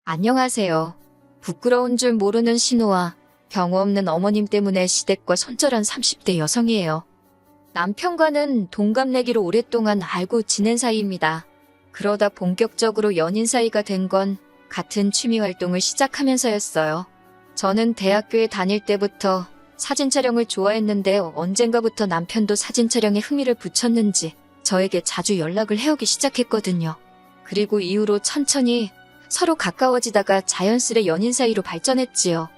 안녕하세요. 부끄러운 줄 모르는 신우와 경우 없는 어머님 때문에 시댁과 손절한 30대 여성이에요. 남편과는 동갑내기로 오랫동안 알고 지낸 사이입니다. 그러다 본격적으로 연인 사이가 된 건 같은 취미 활동을 시작하면서였어요. 저는 대학교에 다닐 때부터 사진 촬영을 좋아했는데 언젠가부터 남편도 사진 촬영에 흥미를 붙였는지 저에게 자주 연락을 해오기 시작했거든요. 그리고 이후로 천천히 서로 가까워지다가 자연스레 연인 사이로 발전했지요.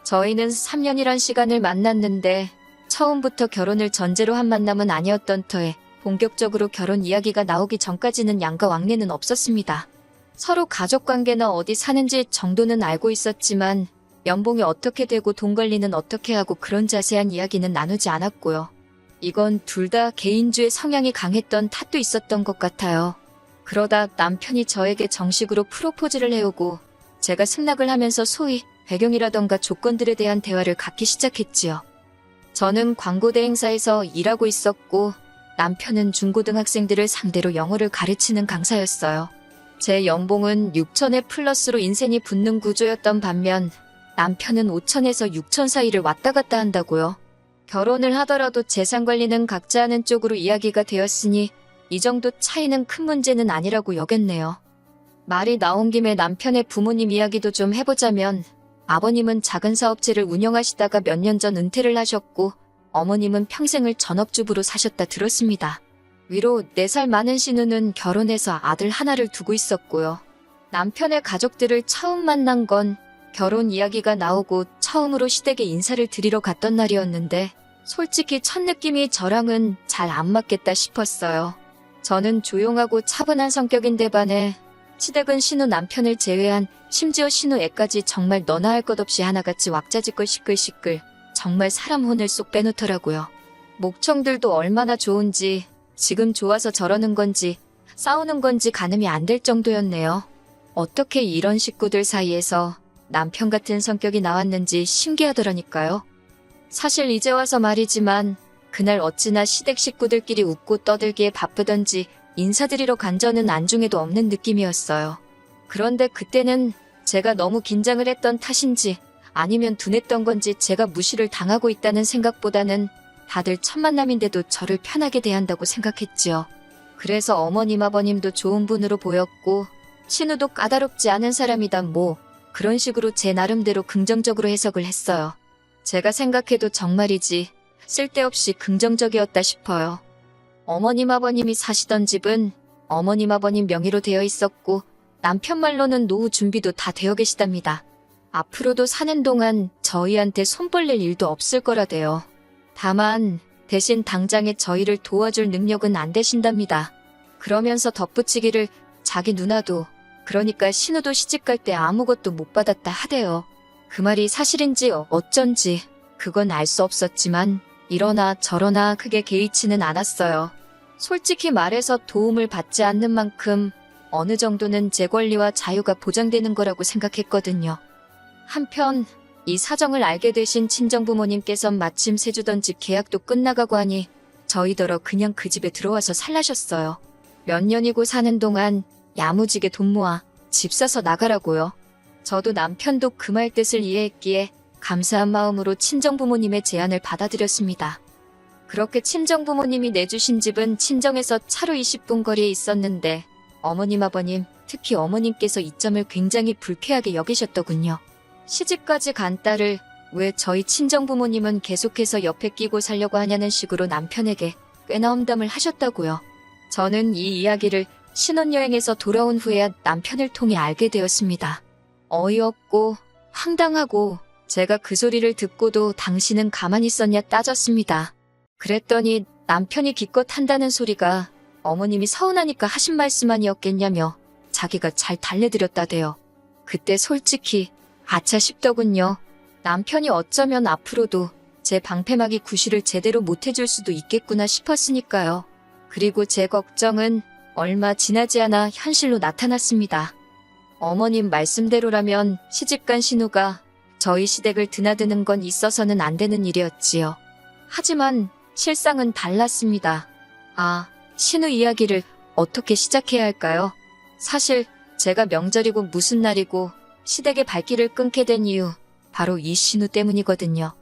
저희는 3년이란 시간을 만났는데 처음부터 결혼을 전제로 한 만남은 아니었던 터에 본격적으로 결혼 이야기가 나오기 전까지는 양가 왕래는 없었습니다. 서로 가족관계나 어디 사는지 정도는 알고 있었지만 연봉이 어떻게 되고 돈 관리는 어떻게 하고 그런 자세한 이야기는 나누지 않았고요. 이건 둘 다 개인주의 성향이 강했던 탓도 있었던 것 같아요. 그러다 남편이 저에게 정식으로 프로포즈를 해오고 제가 승낙을 하면서 소위 배경이라던가 조건들에 대한 대화를 갖기 시작했지요. 저는 광고대 행사에서 일하고 있었고 남편은 중고등학생들을 상대로 영어를 가르치는 강사였어요. 제 연봉은 6천에 플러스로 인센이 붙는 구조였던 반면 남편은 5천에서 6천 사이를 왔다 갔다 한다고요. 결혼을 하더라도 재산 관리는 각자 하는 쪽으로 이야기가 되었으니 이 정도 차이는 큰 문제는 아니라고 여겼네요. 말이 나온 김에 남편의 부모님 이야기도 좀 해보자면 아버님은 작은 사업체를 운영하시다가 몇 년 전 은퇴를 하셨고 어머님은 평생을 전업주부로 사셨다 들었습니다. 위로 4살 많은 신우는 결혼해서 아들 하나를 두고 있었고요. 남편의 가족들을 처음 만난 건 결혼 이야기가 나오고 처음으로 시댁에 인사를 드리러 갔던 날이었는데 솔직히 첫 느낌이 저랑은 잘 안 맞겠다 싶었어요. 저는 조용하고 차분한 성격인데 반해 시댁은 신우 남편을 제외한 심지어 신우 애까지 정말 너나 할 것 없이 하나같이 왁자지껄 시끌시끌 정말 사람 혼을 쏙 빼놓더라고요. 목청들도 얼마나 좋은지 지금 좋아서 저러는 건지 싸우는 건지 가늠이 안 될 정도였네요. 어떻게 이런 식구들 사이에서 남편 같은 성격이 나왔는지 신기하더라니까요. 사실 이제 와서 말이지만 그날 어찌나 시댁 식구들끼리 웃고 떠들기에 바쁘던지 인사드리러 간 저는 안중에도 없는 느낌이었어요. 그런데 그때는 제가 너무 긴장을 했던 탓인지 아니면 둔했던 건지 제가 무시를 당하고 있다는 생각보다는 다들 첫 만남인데도 저를 편하게 대한다고 생각했지요. 그래서 어머님 아버님도 좋은 분으로 보였고 신우도 까다롭지 않은 사람이다 뭐 그런 식으로 제 나름대로 긍정적으로 해석을 했어요. 제가 생각해도 정말이지 쓸데없이 긍정적이었다 싶어요. 어머님 아버님이 사시던 집은 어머님 아버님 명의로 되어 있었고 남편 말로는 노후 준비도 다 되어 계시답니다. 앞으로도 사는 동안 저희한테 손벌릴 일도 없을 거라대요. 다만 대신 당장에 저희를 도와줄 능력은 안 되신답니다. 그러면서 덧붙이기를 자기 누나도 그러니까 신우도 시집갈 때 아무것도 못 받았다 하대요. 그 말이 사실인지 어쩐지 그건 알 수 없었지만 이러나 저러나 크게 개의치는 않았어요. 솔직히 말해서 도움을 받지 않는 만큼 어느 정도는 제 권리와 자유가 보장되는 거라고 생각했거든요. 한편 이 사정을 알게 되신 친정부모님께선 마침 세주던 집 계약도 끝나가고 하니 저희더러 그냥 그 집에 들어와서 살라셨어요. 몇 년이고 사는 동안 야무지게 돈 모아 집 사서 나가라고요. 저도 남편도 그 말 뜻을 이해했기에 감사한 마음으로 친정부모님의 제안을 받아들였습니다. 그렇게 친정부모님이 내주신 집은 친정에서 차로 20분 거리에 있었는데 어머님 아버님, 특히 어머님께서 이 점을 굉장히 불쾌하게 여기셨더군요. 시집까지 간 딸을 왜 저희 친정부모님은 계속해서 옆에 끼고 살려고 하냐는 식으로 남편에게 꽤나 험담을 하셨다고요. 저는 이 이야기를 신혼여행에서 돌아온 후에야 남편을 통해 알게 되었습니다. 어이없고 황당하고 제가 그 소리를 듣고도 당신은 가만히 있었냐 따졌습니다. 그랬더니 남편이 기껏 한다는 소리가 어머님이 서운하니까 하신 말씀 아니었겠냐며 자기가 잘 달래드렸다대요. 그때 솔직히 아차 싶더군요. 남편이 어쩌면 앞으로도 제 방패막이 구실을 제대로 못해줄 수도 있겠구나 싶었으니까요. 그리고 제 걱정은 얼마 지나지 않아 현실로 나타났습니다. 어머님 말씀대로라면 시집간 신우가 저희 시댁을 드나드는 건 있어서는 안 되는 일이었지요. 하지만 실상은 달랐습니다. 신우 이야기를 어떻게 시작해야 할까요? 사실 제가 명절이고 무슨 날이고 시댁의 발길을 끊게 된 이유, 바로 이 신우 때문이거든요.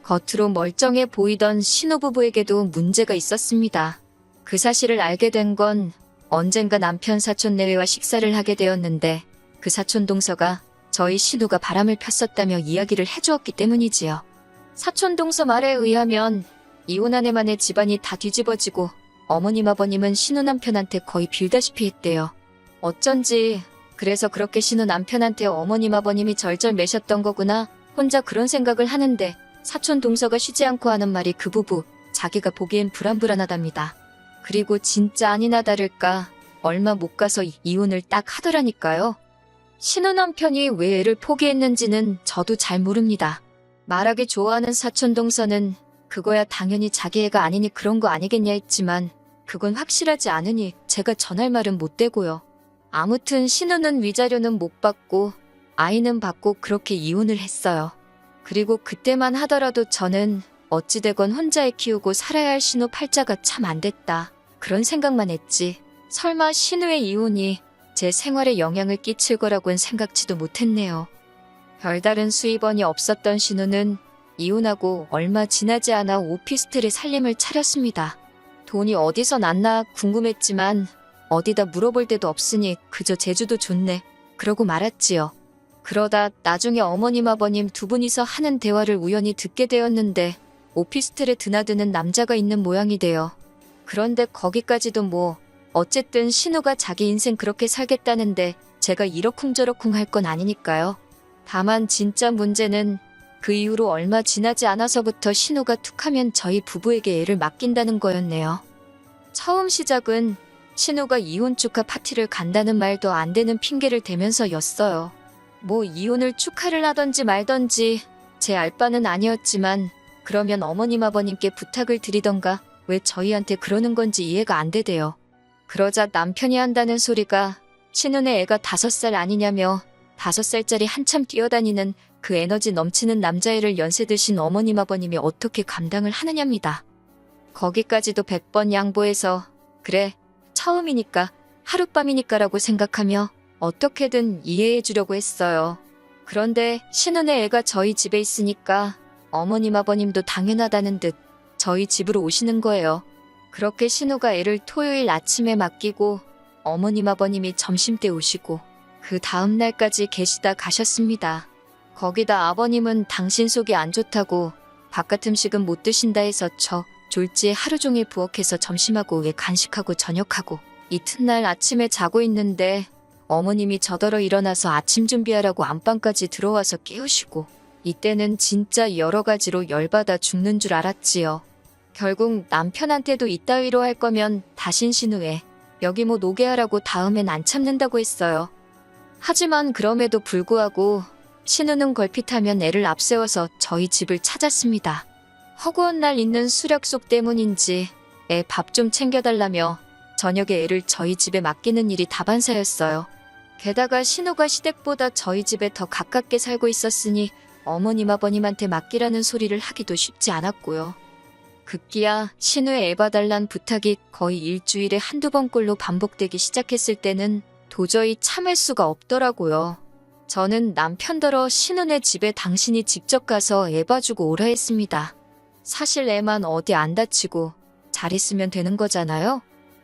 겉으로 멀쩡해 보이던 신우부부에게도 문제가 있었습니다. 그 사실을 알게 된 건 언젠가 남편 사촌 내외와 식사를 하게 되었는데 그 사촌 동서가 저희 신우가 바람을 폈었다며 이야기를 해주었기 때문이지요. 사촌 동서 말에 의하면 이혼 아내만의 집안이 다 뒤집어지고 어머님 아버님은 신우 남편한테 거의 빌다시피 했대요. 어쩐지 그래서 그렇게 신우 남편한테 어머님 아버님이 절절 매셨던 거구나 혼자 그런 생각을 하는데 사촌 동서가 쉬지 않고 하는 말이 그 부부 자기가 보기엔 불안불안하답니다. 그리고 진짜 아니나 다를까 얼마 못 가서 이혼을 딱 하더라니까요. 신우 남편이 왜 애를 포기했는지는 저도 잘 모릅니다. 말하기 좋아하는 사촌 동서는 그거야 당연히 자기 애가 아니니 그런 거 아니겠냐 했지만 그건 확실하지 않으니 제가 전할 말은 못 대고요. 아무튼 신우는 위자료는 못 받고 아이는 받고 그렇게 이혼을 했어요. 그리고 그때만 하더라도 저는 어찌되건 혼자 애 키우고 살아야 할 신우 팔자가 참 안 됐다. 그런 생각만 했지. 설마 신우의 이혼이 제 생활에 영향을 끼칠 거라고는 생각지도 못했네요. 별다른 수입원이 없었던 신우는 이혼하고 얼마 지나지 않아 오피스텔에 살림을 차렸습니다. 돈이 어디서 났나 궁금했지만 어디다 물어볼 데도 없으니 그저 제주도 좋네. 그러고 말았지요. 그러다 나중에 어머님 아버님 두 분이서 하는 대화를 우연히 듣게 되었는데 오피스텔에 드나드는 남자가 있는 모양이 돼요. 그런데 거기까지도 뭐 어쨌든 신우가 자기 인생 그렇게 살겠다는데 제가 이러쿵저러쿵 할 건 아니니까요. 다만 진짜 문제는 그 이후로 얼마 지나지 않아서부터 신우가 툭하면 저희 부부에게 애를 맡긴다는 거였네요. 처음 시작은 신우가 이혼 축하 파티를 간다는 말도 안 되는 핑계를 대면서였어요. 뭐 이혼을 축하를 하던지 말던지 제 알 바는 아니었지만 그러면 어머님 아버님께 부탁을 드리던가 왜 저희한테 그러는 건지 이해가 안 되대요. 그러자 남편이 한다는 소리가 신우네 애가 5살 아니냐며 5살짜리 한참 뛰어다니는 그 에너지 넘치는 남자애를 연세 드신 어머님 아버님이 어떻게 감당을 하느냐입니다. 거기까지도 100번 양보해서 그래 처음이니까 하룻밤이니까라고 생각하며 어떻게든 이해해 주려고 했어요. 그런데 신우네 애가 저희 집에 있으니까 어머님 아버님도 당연하다는 듯 저희 집으로 오시는 거예요. 그렇게 신우가 애를 토요일 아침에 맡기고 어머님 아버님이 점심때 오시고 그 다음 날까지 계시다 가셨습니다. 거기다 아버님은 당신 속이 안 좋다고 바깥 음식은 못 드신다 해서 저 졸지에 하루 종일 부엌에서 점심하고 왜 간식하고 저녁하고 이튿날 아침에 자고 있는데 어머님이 저더러 일어나서 아침 준비하라고 안방까지 들어와서 깨우시고 이때는 진짜 여러 가지로 열받아 죽는 줄 알았지요. 결국 남편한테도 이따위로 할 거면 다신 신우에 여기 뭐 노게 하라고 다음엔 안 참는다고 했어요. 하지만 그럼에도 불구하고 신우는 걸핏하면 애를 앞세워서 저희 집을 찾았습니다. 허구한 날 있는 수력속 때문인지 애 밥 좀 챙겨달라며 저녁에 애를 저희 집에 맡기는 일이 다반사였어요. 게다가 신우가 시댁보다 저희 집에 더 가깝게 살고 있었으니 어머님 아버님한테 맡기라는 소리를 하기도 쉽지 않았고요. 급기야 신우의 애 봐달란 부탁이 거의 일주일에 한두 번꼴로 반복되기 시작했을 때는 도저히 참을 수가 없더라고요. 저는 남편더러 신우네 집에 당신이 직접 가서 애 봐주고 오라 했습니다. 사실 애만 어디 안 다치고 잘 있으면 되는 거잖아요.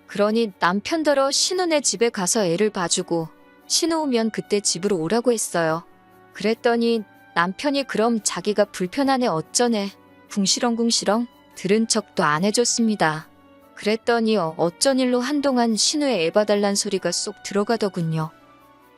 그러니 남편더러 신우네 집에 가서 애를 봐주고 신우 오면 그때 집으로 오라고 했어요. 그랬더니 남편이 그럼 자기가 불편하네 어쩌네 궁시렁궁시렁 들은 척도 안 해줬습니다. 그랬더니 어쩐 일로 한동안 신우의 애 봐달란 소리가 쏙 들어가더군요.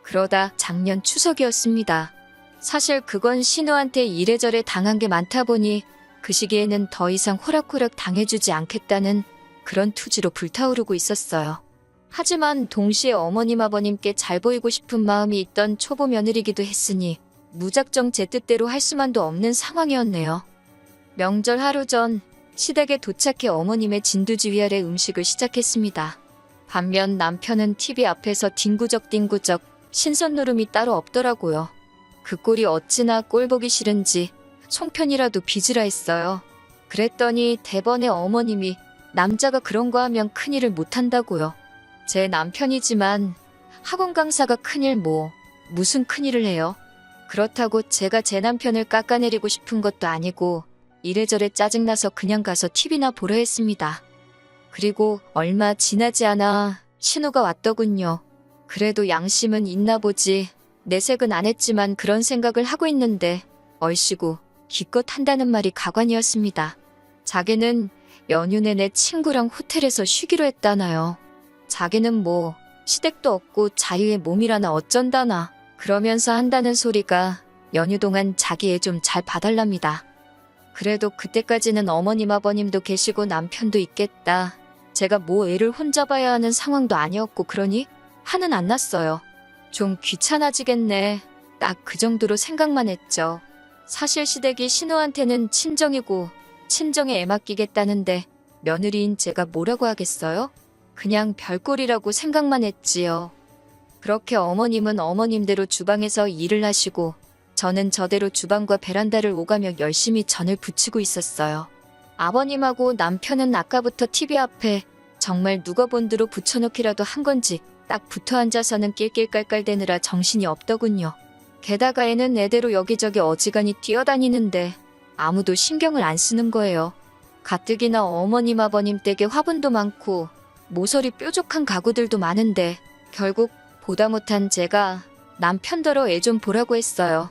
그러다 작년 추석이었습니다. 사실 그건 신우한테 이래저래 당한 게 많다 보니 그 시기에는 더 이상 호락호락 당해주지 않겠다는 그런 투지로 불타오르고 있었어요. 하지만 동시에 어머님 아버님께 잘 보이고 싶은 마음이 있던 초보 며느리기도 했으니 무작정 제 뜻대로 할 수만도 없는 상황이었네요. 명절 하루 전 시댁에 도착해 어머님의 진두지 위아래 음식을 시작했습니다. 반면 남편은 TV 앞에서 뒹구적 신선 노름이 따로 없더라고요. 그 꼴이 어찌나 꼴보기 싫은지 송편이라도 빚으라 했어요. 그랬더니 대번에 어머님이 남자가 그런 거 하면 큰일을 못한다고요. 제 남편이지만 학원 강사가 큰일 무슨 큰일을 해요. 그렇다고 제가 제 남편을 깎아내리고 싶은 것도 아니고 이래저래 짜증나서 그냥 가서 TV나 보려 했습니다. 그리고 얼마 지나지 않아 신호가 왔더군요. 그래도 양심은 있나 보지. 내색은 안 했지만 그런 생각을 하고 있는데 얼씨구 기껏 한다는 말이 가관이었습니다. 자기는 연휴 내내 친구랑 호텔에서 쉬기로 했다나요. 자기는 뭐 시댁도 없고 자유의 몸이라나 어쩐다나 그러면서 한다는 소리가 연휴 동안 자기 애 좀 잘 봐달랍니다. 그래도 그때까지는 어머님 아버님도 계시고 남편도 있겠다. 제가 뭐 애를 혼자 봐야 하는 상황도 아니었고 그러니 화는 안 났어요. 좀 귀찮아지겠네. 딱 그 정도로 생각만 했죠. 사실 시댁이 신우한테는 친정이고 친정에 애 맡기겠다는데 며느리인 제가 뭐라고 하겠어요? 그냥 별꼴이라고 생각만 했지요. 그렇게 어머님은 어머님대로 주방에서 일을 하시고 저는 저대로 주방과 베란다를 오가며 열심히 전을 부치고 있었어요. 아버님하고 남편은 아까부터 TV 앞에 정말 누가 본드로 붙여놓기라도 한 건지 딱 붙어 앉아서는 낄낄깔깔대느라 정신이 없더군요. 게다가 애는 애대로 여기저기 어지간히 뛰어다니는데 아무도 신경을 안 쓰는 거예요. 가뜩이나 어머님 아버님 댁에 화분도 많고 모서리 뾰족한 가구들도 많은데 결국 보다 못한 제가 남편더러 애 좀 보라고 했어요.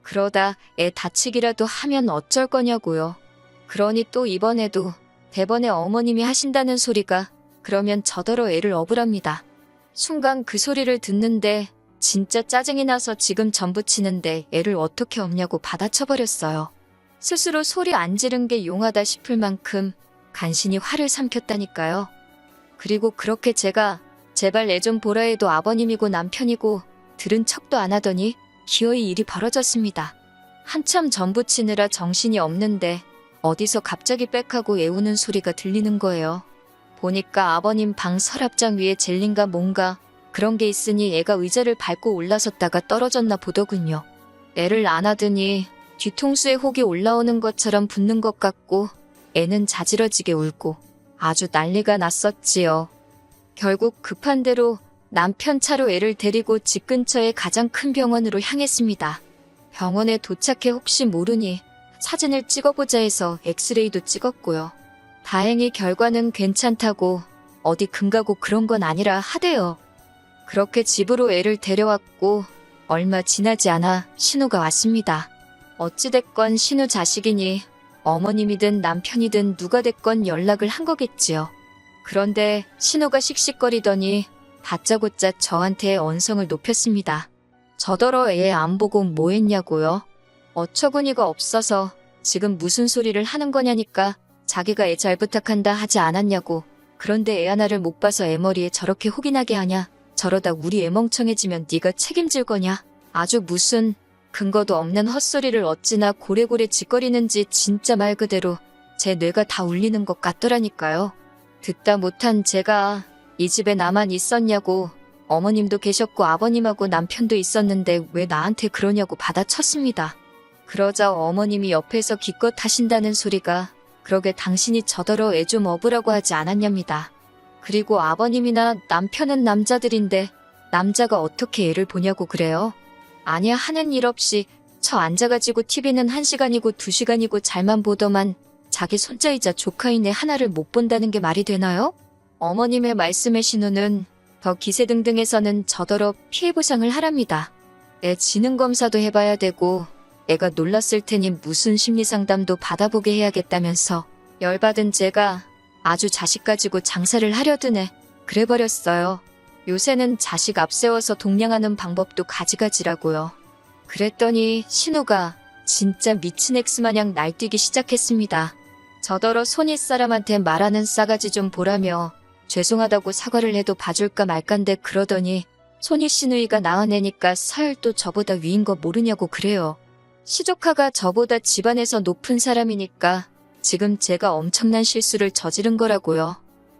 그러다 애 다치기라도 하면 어쩔 거냐고요. 그러니 또 이번에도 대번에 어머님이 하신다는 소리가 그러면 저더러 애를 업으랍니다. 순간 그 소리를 듣는데 진짜 짜증이 나서 지금 전 부치는데 애를 어떻게 업냐고 받아쳐버렸어요. 스스로 소리 안 지른 게 용하다 싶을 만큼 간신히 화를 삼켰다니까요. 그리고 그렇게 제가 제발 애 좀 보라 해도 아버님이고 남편이고 들은 척도 안 하더니 기어이 일이 벌어졌습니다. 한참 전 부치느라 정신이 없는데 어디서 갑자기 빽하고 애우는 소리가 들리는 거예요. 보니까 아버님 방 서랍장 위에 젤린가 뭔가 그런 게 있으니 애가 의자를 밟고 올라섰다가 떨어졌나 보더군요. 애를 안아드니 뒤통수에 혹이 올라오는 것처럼 붓는 것 같고 애는 자지러지게 울고 아주 난리가 났었지요. 결국 급한 대로 남편 차로 애를 데리고 집 근처의 가장 큰 병원으로 향했습니다. 병원에 도착해 혹시 모르니 사진을 찍어보자 해서 엑스레이도 찍었고요. 다행히 결과는 괜찮다고 어디 금가고 그런 건 아니라 하대요. 그렇게 집으로 애를 데려왔고 얼마 지나지 않아 신우가 왔습니다. 어찌됐건 신우 자식이니 어머님이든 남편이든 누가 됐건 연락을 한 거겠지요. 그런데 신우가 씩씩거리더니 다짜고짜 저한테 언성을 높였습니다. 저더러 애 안 보고 뭐 했냐고요? 어처구니가 없어서 지금 무슨 소리를 하는 거냐니까 자기가 애 잘 부탁한다 하지 않았냐고. 그런데 애 하나를 못 봐서 애 머리에 저렇게 혹이 나게 하냐? 저러다 우리 애 멍청해지면 네가 책임질 거냐? 아주 무슨 근거도 없는 헛소리를 어찌나 고래고래 짓거리는지 진짜 말 그대로 제 뇌가 다 울리는 것 같더라니까요. 듣다 못한 제가 이 집에 나만 있었냐고, 어머님도 계셨고 아버님하고 남편도 있었는데 왜 나한테 그러냐고 받아쳤습니다. 그러자 어머님이 옆에서 기껏 하신다는 소리가 그러게 당신이 저더러 애 좀 업으라고 하지 않았냐입니다. 그리고 아버님이나 남편은 남자들인데 남자가 어떻게 애를 보냐고 그래요? 아니야 하는 일 없이 저 앉아가지고 TV는 1시간이고 2시간이고 잘만 보더만 자기 손자이자 조카인 애 하나를 못 본다는 게 말이 되나요? 어머님의 말씀에 신우는 더 기세등등해서는 저더러 피해보상을 하랍니다. 애 지능검사도 해봐야 되고 애가 놀랐을 테니 무슨 심리상담도 받아보게 해야겠다면서 열받은 제가 아주 자식 가지고 장사를 하려드네 그래버렸어요. 요새는 자식 앞세워서 동냥하는 방법도 가지가지라고요. 그랬더니 신우가 진짜 미친 엑스마냥 날뛰기 시작했습니다. 저더러 손윗 사람한테 말하는 싸가지 좀 보라며 죄송하다고 사과를 해도 봐줄까 말깐데 그러더니 손윗 시누이가 낳은 애니까 설 또 저보다 위인 거 모르냐고 그래요. 시조카가 저보다 집안에서 높은 사람이니까 지금 제가 엄청난 실수를 저지른 거라고요.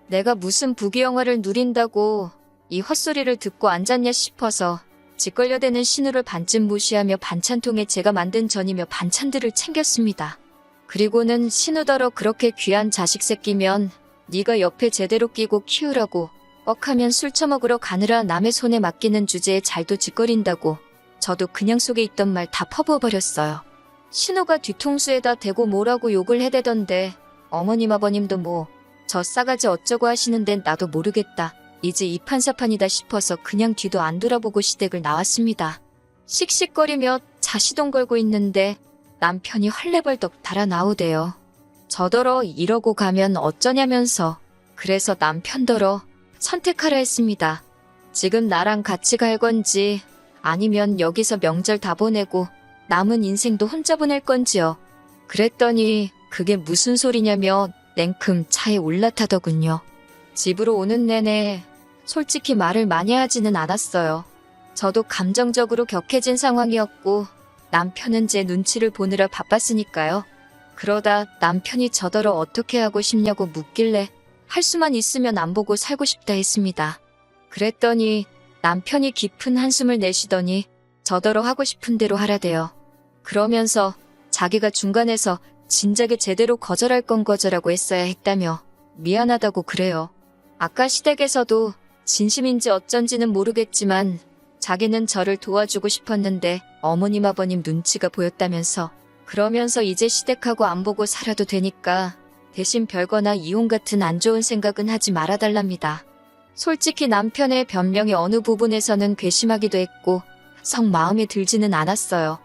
내가 무슨 부귀영화를 누린다고 이 헛소리를 듣고 앉았냐 싶어서 짓걸려대는 신우를 반쯤 무시하며 반찬통에 제가 만든 전이며 반찬들을 챙겼습니다. 그리고는 신우더러 그렇게 귀한 자식 새끼면 네가 옆에 제대로 끼고 키우라고 뻑하면 술 처먹으러 가느라 남의 손에 맡기는 주제에 잘도 짓거린다고 저도 그냥 속에 있던 말 다 퍼부어버렸어요. 신우가 뒤통수에다 대고 뭐라고 욕을 해대던데 어머님 아버님도 뭐 저 싸가지 어쩌고 하시는데 나도 모르겠다. 이제 이판사판이다 싶어서 그냥 뒤도 안 돌아보고 시댁을 나왔습니다. 씩씩거리며 자시동 걸고 있는데 남편이 헐레벌떡 달아 나오대요. 저더러 이러고 가면 어쩌냐면서. 그래서 남편더러 선택하라 했습니다. 지금 나랑 같이 갈 건지 아니면 여기서 명절 다 보내고 남은 인생도 혼자 보낼 건지요. 그랬더니 그게 무슨 소리냐며 냉큼 차에 올라타더군요. 집으로 오는 내내 솔직히 말을 많이 하지는 않았어요. 저도 감정적으로 격해진 상황이었고 남편은 제 눈치를 보느라 바빴으니까요. 그러다 남편이 저더러 어떻게 하고 싶냐고 묻길래 할 수만 있으면 안 보고 살고 싶다 했습니다. 그랬더니 남편이 깊은 한숨을 내쉬더니 저더러 하고 싶은 대로 하라대요. 그러면서 자기가 중간에서 진작에 제대로 거절할 건 거절하고 했어야 했다며 미안하다고 그래요. 아까 시댁에서도 진심인지 어쩐지는 모르겠지만 자기는 저를 도와주고 싶었는데 어머님 아버님 눈치가 보였다면서 그러면서 이제 시댁하고 안 보고 살아도 되니까 대신 별거나 이혼 같은 안 좋은 생각은 하지 말아달랍니다. 솔직히 남편의 변명이 어느 부분에서는 괘씸하기도 했고 썩 마음에 들지는 않았어요.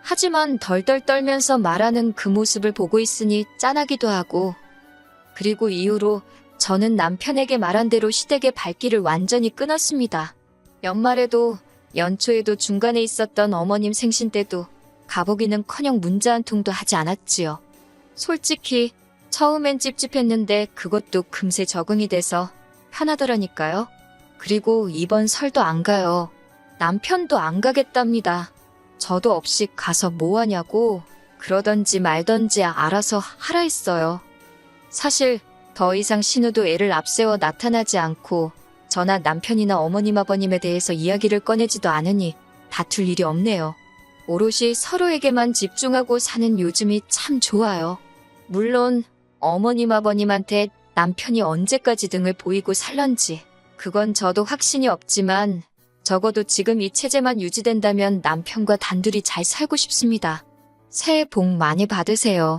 하지만 덜덜 떨면서 말하는 그 모습을 보고 있으니 짠하기도 하고 그리고 이후로 저는 남편에게 말한 대로 시댁의 발길을 완전히 끊었습니다. 연말에도 연초에도 중간에 있었던 어머님 생신 때도 가보기는커녕 문자 한 통도 하지 않았지요. 솔직히 처음엔 찝찝했는데 그것도 금세 적응이 돼서 편하더라니까요. 그리고 이번 설도 안 가요. 남편도 안 가겠답니다. 저도 없이 가서 뭐 하냐고 그러던지 말던지 알아서 하라 했어요. 사실 더 이상 신우도 애를 앞세워 나타나지 않고 저나 남편이나 어머님 아버님에 대해서 이야기를 꺼내지도 않으니 다툴 일이 없네요. 오롯이 서로에게만 집중하고 사는 요즘이 참 좋아요. 물론 어머님 아버님한테 남편이 언제까지 등을 보이고 살런지 그건 저도 확신이 없지만 적어도 지금 이 체제만 유지된다면 남편과 단둘이 잘 살고 싶습니다. 새해 복 많이 받으세요.